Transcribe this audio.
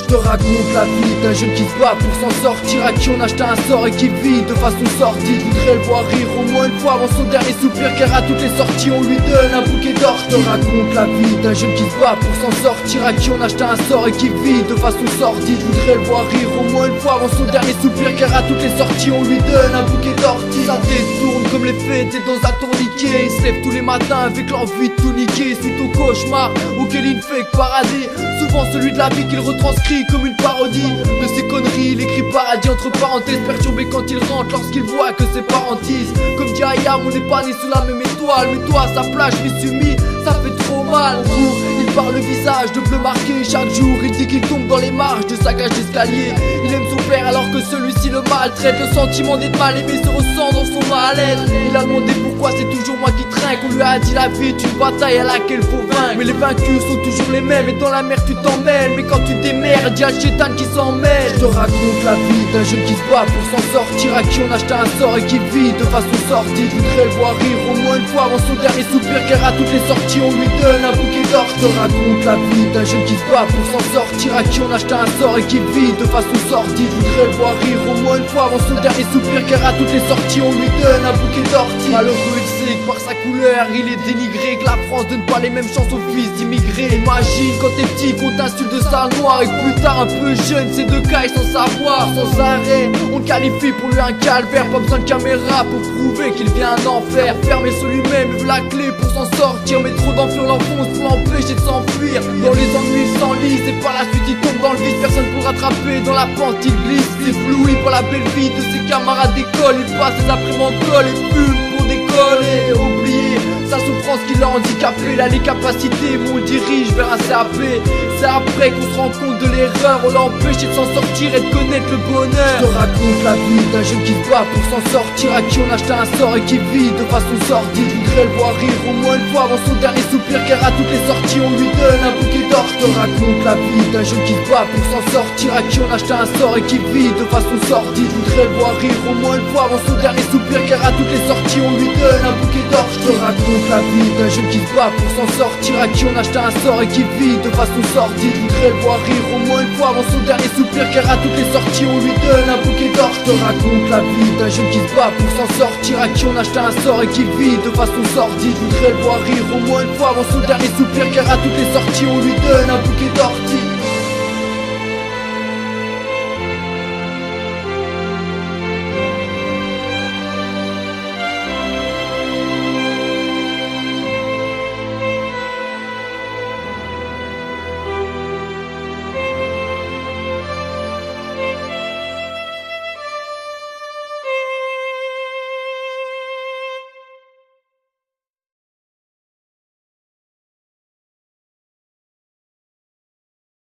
Je te raconte la vie d'un jeune qui se bat pour s'en sortir, à qui on achète un sort et qui vit de façon sordide. Voudrais le voir rire au moins une fois avant son dernier soupir, car à toutes les sorties on lui donne un bouquet d'or. Je te raconte la vie d'un jeune qui se bat pour s'en sortir, à qui on achète un sort et qui vit de façon sordide. Voudrais le voir rire au moins une fois avant son dernier soupir, car à toutes les sorties on lui donne un bouquet d'orties. Ça détourne comme les fêtes et dans un tourniquet. Il se lève tous les matins avec l'envie de tout niquer, suite au cauchemar auquel il ne fait que parader. Souvent celui de la vie qu'il retranscrit comme une parodie de ses conneries. Il écrit paradis entre parenthèses, perturbé quand il rentre lorsqu'il voit que ses parents disent. Comme dit Ayam, on n'est pas né sous la même étoile, mais toi à sa plage je m'y suis mis, ça fait trop mal. Il parle le visage de bleu marqué chaque jour. Il dit qu'il tombe dans les marches de sa cage d'escalier. Il aime son père alors que celui-ci le maltraite. Le sentiment d'être mal aimé se ressent dans son mal-être. Il a demandé pourquoi c'est toujours moi qui trinque. On lui a dit la vie est une bataille à laquelle faut vaincre, mais les vaincus sont toujours les mêmes. Et dans la mer tu t'en mêles, mais quand tu démerdes y'a le chétan qui s'en mêle. Je te raconte la vie d'un jeune qui se bat pour s'en sortir, à qui on achète un sort et qui vit de façon sordide. Voudrais le voir rire au moins une fois avant son dernier soupir, car à toutes les sorties on lui donne un bouquet d'or. Je te raconte la vie d'un jeune qui se bat pour s'en sortir, à qui on achète un sort et qui vit de façon sordide. Voudrais le voir rire au moins une fois avant son dernier soupir, car à toutes les sorties on lui donne un bouquet d'orties. Malheureux il sait que par sa couleur il est dénigré, que la France donne pas les mêmes chances aux fils d'immigrés. Imagine quand t'es petit qu'on t'insulte de sale noir, et que plus tard un peu jeune ces deux cas sans savoir. Sans arrêt on qualifie pour lui un calvaire, pas besoin de caméra pour prouver qu'il vient un enfer. Fermé sur lui-même, il veut la clé pour s'en sortir, mais trop d'enflure l'enfonce pour l'empêcher de s'enfuir. Dans les ennuis il s'enlise et par la suite il tombe dans le vide. Personne pour le rattraper, dans la pente il glisse. Ébloui par la belle vie de ses camarades d'école, il passe ses après-midi en colle et fume pour décoller. Oublier sa souffrance qui l'a handicapé, il a les capacités mais on le dirige vers un CAP. C'est après qu'on se rend compte de l'erreur, on l'a empêché de s'en sortir et de connaître le bonheur. Je te raconte la vie d'un jeune qui se bat pour s'en sortir, à qui on achète un sort et qui vit de façon sordide. Voudrais le voir rire au moins une fois avant son dernier soupir, car à toutes les sorties on lui donne un bouquet d'or. Je te raconte la vie d'un jeune qui se bat pour s'en sortir, à qui on achète un sort et qui vit de façon sordide. Voudrais le voir rire au moins une fois avant son dernier soupir, car à toutes les sorties on lui donne un bouquet d'or. Je te raconte la vie d'un jeune qui se bat pour s'en sortir, à qui on achète un sort et qui vit de façon sordide. Voudrais le voir rire au moins une fois avant son dernier soupir, car à toutes les sorties on lui donne un bouquet d'or. Je te raconte la vie d'un jeune qui se bat pour s'en sortir, à qui on achète un sort et qui vit de façon sordide. Voudrais le voir rire au moins une fois avant son dernier soupir, car à toutes les sorties on lui donne un bouquet d'orties.